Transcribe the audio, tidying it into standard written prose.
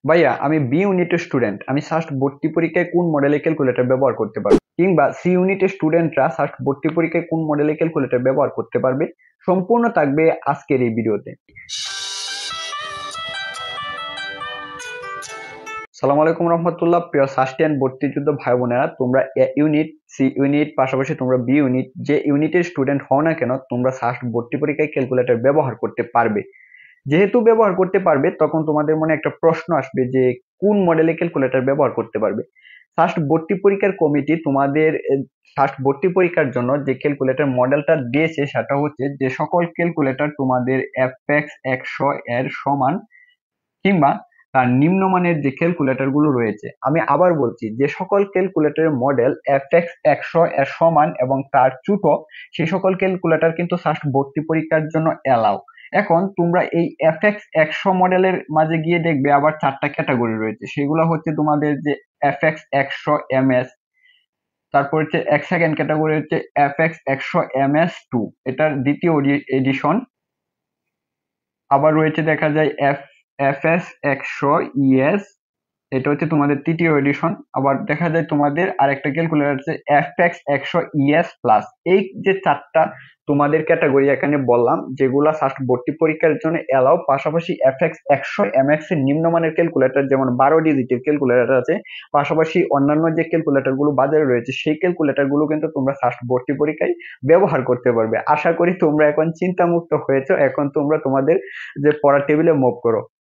ভাইয়া আমি বি ইউনিটের স্টুডেন্ট, আমি সাস্ট ভর্তি পরীক্ষায় কোন মডেলের ক্যালকুলেটর ব্যবহার করতে পারবো, কিংবা সি ইউনিটের স্টুডেন্টরা সাস্ট ভর্তি পরীক্ষায় কোন মডেলের ক্যালকুলেটর ব্যবহার করতে পারবে, সম্পূর্ণ থাকবে আজকের এই ভিডিওতে। সালাম আলাইকুম রহমতুল্লাহ। প্রিয় সাস্টেন ভর্তিযুদ্ধ ভাই বোনেরা, তোমরা এ ইউনিট, সি ইউনিট, পাশাপাশি তোমরা বি ইউনিট, যে ইউনিটের স্টুডেন্ট হও না কেন, তোমরা সাস্ট ভর্তি পরীক্ষায় ক্যালকুলেটর ব্যবহার করতে পারবে। যেহেতু ব্যবহার করতে পারবে, তখন তোমাদের মনে একটা প্রশ্ন আসবে যে কোন মডেলের ক্যালকুলেটর ব্যবহার করতে পারবে। ফার্স্ট ভর্তি পরীক্ষার কমিটি তোমাদের ফার্স্ট ভর্তি পরীক্ষার জন্য যে ক্যালকুলেটর মডেলটা দিয়েছে সেটা হচ্ছে যে সকল ক্যালকুলেটর তোমাদের এফএক্স 100 এর সমান কিংবা তার নিম্নমানের যে ক্যালকুলেটর গুলো রয়েছে। আমি আবার বলছি, যে সকল ক্যালকুলেটরের মডেল এফএক্স 100 এর সমান এবং তার ছোট, সেই সকল ক্যালকুলেটর কিন্তু ফার্স্ট ভর্তি পরীক্ষার জন্য এলাও। এখন তোমরা এই এফএক্স 100 মডেলের মাঝে গিয়ে দেখবে আবার চারটা ক্যাটাগরি রয়েছে। সেগুলো হচ্ছে তোমাদের যে এফএক্স 100 এমএস, তারপর হচ্ছে এক সেকেন্ড ক্যাটাগরি হচ্ছে এফএক্স 100 এমএস 2, এটার দ্বিতীয় এডিশন। আবার রয়েছে দেখা যায় এফএস 100 ইএস, এটা হচ্ছে তোমাদের তৃতীয় এডিশন। আবার দেখা যায় তোমাদের আরেকটা ক্যালকুলেটর আছে এফএক্স 100 ইএস প্লাস। এই যে চারটা তোমাদের ক্যাটাগরি এখানে বললাম, যেগুলা ফার্স্ট ভর্তি পরীক্ষার জন্য এলাও। পাশাপাশি এফএক্স 100 এমএক্স এর নিম্নমানের ক্যালকুলেটর, যেমন 12 ডিজিটের ক্যালকুলেটর আছে, পাশাপাশি অন্যান্য যে ক্যালকুলেটর গুলো বাজারে রয়েছে, সেই ক্যালকুলেটর গুলো কিন্তু তোমরা ফার্স্ট ভর্তি পরীক্ষায় ব্যবহার করতে পারবে। আশা করি তোমরা এখন চিন্তামুক্ত হয়েছো, এখন তোমরা তোমাদের যে পড়ার টেবিলে মুভ করো।